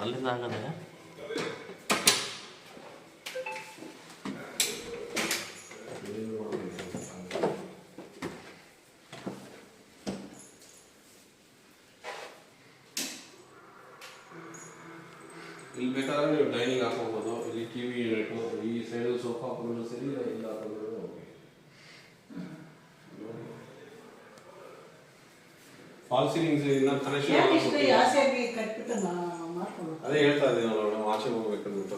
ಅಲ್ಲಿಂದ ಆಗದೆ ಇಲ್ಲಿ ಬೇಕಾದ್ರೆ ನೀವು ಡೈನಿಂಗ್ ಹಾಕೋಬೋದು, ಇಲ್ಲಿ ಟಿವಿ ಯೂನಿಟು, ಈ ಸೈಡ್ ಸೋಫಾ ಹಾಕೋದು ಸರಿ, ಇಲ್ಲ ಹಾಕೋದು ಓಕೆ. ಫಾಲ್ ಸೀಲಿಂಗ್ಸ್ ಇನ್ನ ಕನೆಕ್ಷನ್ ಅದೇ ಹೇಳ್ತಾ ಇದ್ದೀವಿ ನಾವು ಆಚೆ ಹೋಗ್ಬೇಕಂದ್ಬಿಟ್ಟು.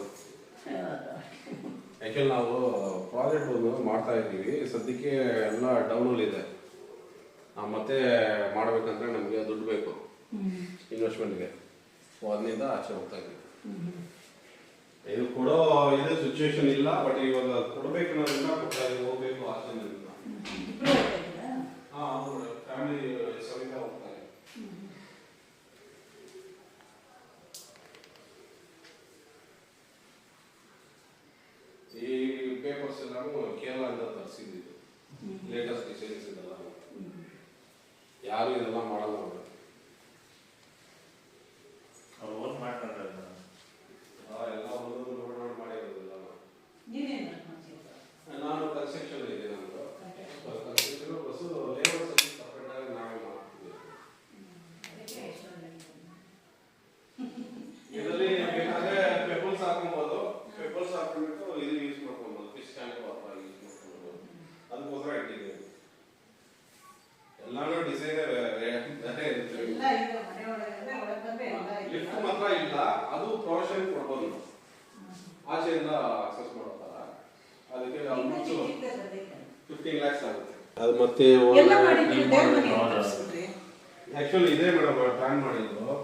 ಯಾಕೆಂದ್ರೆ ನಾವು ಪ್ರಾಜೆಕ್ಟ್ ಒಂದು ಮಾಡ್ತಾ ಇದ್ದೀವಿ, ಸದ್ಯಕ್ಕೆ ಎಲ್ಲ ಡೌನಲ್ಲಿ ಇದೆ. ಮತ್ತೆ ಮಾಡಬೇಕಂದ್ರೆ ನಮಗೆ ದುಡ್ಡು ಬೇಕು ಇನ್ವೆಸ್ಟ್ಮೆಂಟ್ಗೆ, ಅದರಿಂದ ಆಚೆ ಹೋಗ್ತಾ ಇದ್ದೀವಿ. ಇದು ಕೊಡೋ ಇದೆ ಸಿಚುವೇಶನ್ ಇಲ್ಲ, ಬಟ್ ಇವಾಗ ಕೊಡಬೇಕು ಅನ್ನೋದ್ರಿಂದ ಕೊಡ್ತಾ ಇದ್ದೀವಿ, ಹೋಗ್ಬೇಕು ಆಚೆ. ಫ್ಯಾಮಿಲಿ ಸಮೇತ ಹೋಗ್ತಾ ಇದೆ. ಈ ಪೇಪರ್ಸ್ ಎಲ್ಲಾನು ಕೇರಳದಿಂದ ತರಿಸಿದ್ದು, ಲೇಟೆಸ್ಟ್ ಡಿಸೈನ್ಸ್ ಇದೆಲ್ಲ. ಯಾರು ಇದೆಲ್ಲ ಮಾಡಲ್ಲ ಅವರು ಮಾಡ್ಕೊಂಡ್ರೆ ಎಲ್ಲ ಒಂದೊಂದು ನೋಡ್ ಮಾಡಿರೋದಿಲ್ಲ. ನಾನು ಕನ್ಸ್ಟ್ರಕ್ಷನ್ ಇದೆ, ನಮ್ಮದು construction bus labour service separate ಆಗಿ ನಾವೇ ಮಾಡ್ತೀವಿ. ಇದರಲ್ಲಿ ಬೇಕಾದ್ರೆ ಪೆಪಲ್ಸ್ ಹಾಕೊಬೋದು, ಪೆಪಲ್ಸ್ ಹಾಕೊಂಡ್ಬಿಟ್ಟು ಇದು ಯೂಸ್ ಮಾಡ್ಕೊಬೋದು, ಫಿಶ್ ಟ್ಯಾಂಕ್ ಅಥವಾ ಯೂಸ್ ಮಾಡ್ಕೊಬೋದು. ಅದಕ್ಕೋಸ್ಕರ ಇಟ್ಟಿದ್ದೀವಿ. ಎಲ್ಲಾನು ಡಿಸೈನ್ ಲಿಫ್ಟ್ ಮಾತ್ರ ಇಲ್ಲ, ಅದು ಪ್ರೊಫೆಷನ್ ಕೊಡ್ಬೋದು, ಆಚೆಯಿಂದ ಅಕ್ಸೆಸ್ ಮಾಡೋತಾರ. ಅದಕ್ಕೆ ಆಲ್ಮೋಸ್ಟ್ 15 lakhs ಆಗುತ್ತೆ. ಅದು ಮತ್ತೆ ಆಕ್ಚುಲಿ ಇದೇ ಮೇಡಮ್ ಪ್ಲಾನ್ ಮಾಡಿದ್ದು.